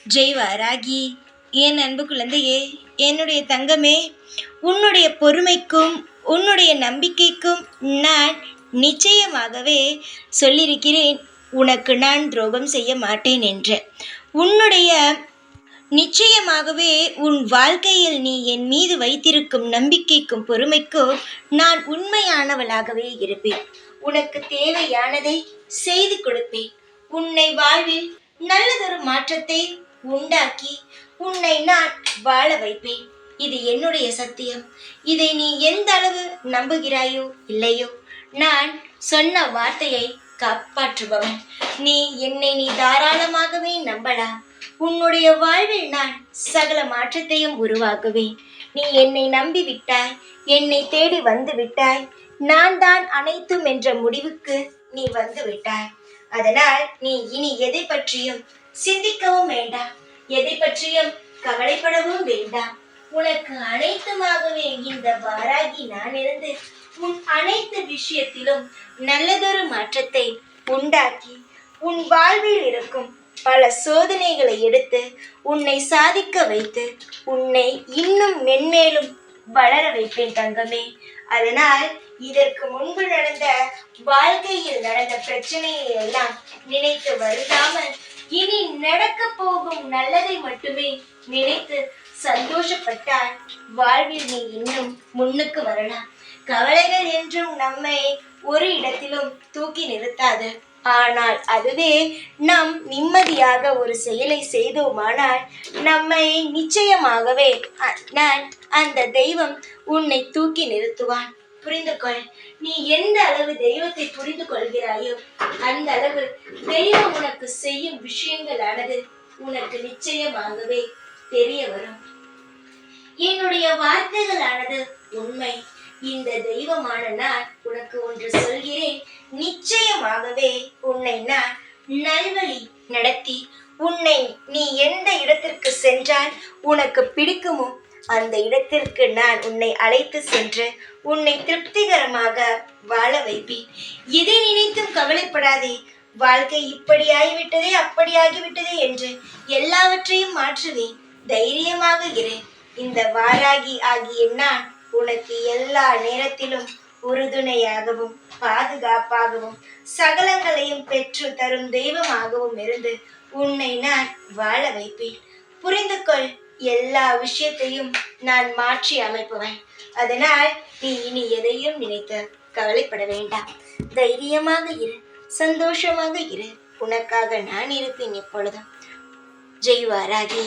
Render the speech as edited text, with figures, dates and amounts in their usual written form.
ஜெய் வாராகி, என் அன்பு குழந்தையே, என்னுடைய தங்கமே, உன்னுடைய பொறுமைக்கும் உன்னுடைய நம்பிக்கைக்கும் நான் நிச்சயமாகவே சொல்லியிருக்கிறேன், உனக்கு நான் துரோகம் செய்ய மாட்டேன் என்று. உன்னுடைய நிச்சயமாகவே உன் வாழ்க்கையில் நீ என் மீது வைத்திருக்கும் நம்பிக்கைக்கும் பொறுமைக்கும் நான் உண்மையானவளாகவே இருப்பேன். உனக்கு தேவையானதை செய்து கொடுப்பேன். உன்னை வாழ்வில் நல்லதொரு மாற்றத்தை உண்டாக்கி உன்னை நான் வாழ வைப்பேன். இது என்னுடைய சத்தியம். இதை நீ எந்த அளவு நம்புகிறாயோ இல்லையோ, நான் சொன்ன வார்த்தையை காப்பாற்றுபவன். நீ தாராளமாகவே நம்பலாம். உன்னுடைய வாழ்வில் நான் சகல மாற்றத்தையும் உருவாக்குவேன். நீ என்னை நம்பி விட்டாய், என்னை தேடி வந்து விட்டாய். நான் தான் அனைத்தும் என்ற முடிவுக்கு நீ வந்து விட்டாய். அதனால் நீ இனி எதை பற்றியும் சிந்திக்கவும் வேண்டாம், எதை பற்றியும் கவலைப்படவும் வேண்டாம். உனக்கு அனைத்துமாகவே இந்த வாராகி நான் இருந்து உன் அனைத்து விஷயத்திலும் நல்லதொரு மாற்றத்தை உண்டாக்கி உன் வாழ்வில் இருக்கும் பல சோதனைகளை எடுத்து உன்னை சாதிக்க வைத்து உன்னை இன்னும் மென்மேலும் வளர வைப்பேன் தங்கமே. அதனால் இதற்கு முன்பு நடந்த வாழ்க்கையில் நடந்த பிரச்சனையை எல்லாம் நினைத்து வருந்தாமல் இனி நடக்க போகும் நல்லதை மட்டுமே நினைத்து சந்தோஷப்பட்டால் வாழ்வில் நீ இன்னும் முன்னுக்கு வரலாம். கவலைகள் என்றும் நம்மை ஒரு இடத்திலும் தூக்கி நிறுத்தாது. ஆனால் அதுவே நம் நிம்மதியாக ஒரு செயலை செய்தோமானால் நம்மை நிச்சயமாகவே அந்த தெய்வம் உன்னை தூக்கி நிறுத்துவான். புரிந்து கொள். நீ எந்த அளவு தெய்வத்தை புரிந்து கொள்கிறாயோ அந்த அளவு தெய்வம் உனக்கு செய்யும் விஷயங்களானது உனக்கு நிச்சயமாகவே தெரிய வரும். என்னுடைய வார்த்தைகளானது உண்மை. இந்த தெய்வமான நான் உனக்கு ஒன்று சொல்கிறேன், நிச்சயமாகவே உன்னை நான் நல்வழி நடத்தி நீ எந்த இடத்திற்கு சென்றால் உனக்கு பிடிக்குமோ அந்த இடத்திற்கு நான் உன்னை அழைத்து சென்று உன்னை திருப்திகரமாக வாழ வைப்பேன். எதை நினைத்தும் கவலைப்படாதே. வாழ்க்கை இப்படி ஆகிவிட்டதே அப்படி ஆகிவிட்டதே என்று எல்லாவற்றையும் மாற்றுவேன். தைரியமாக இரு. இந்த வாராகி ஆகிய நான் உனக்கு எல்லா நேரத்திலும் உறுதுணையாகவும் பாதுகாப்பாகவும் சகலங்களையும் பெற்று தரும் தெய்வமாகவும் இருந்து உன்னை நான் வாழ வைப்பேன். புரிந்து கொள். எல்லா விஷயத்தையும் நான் மாற்றி அமைப்பவன். அதனால் நீ இனி எதையும் நினைத்து கவலைப்பட வேண்டாம். தைரியமாக இரு, சந்தோஷமாக இரு. உனக்காக நான் இருப்பேன் எப்பொழுதும். ஜெய் வாராகி.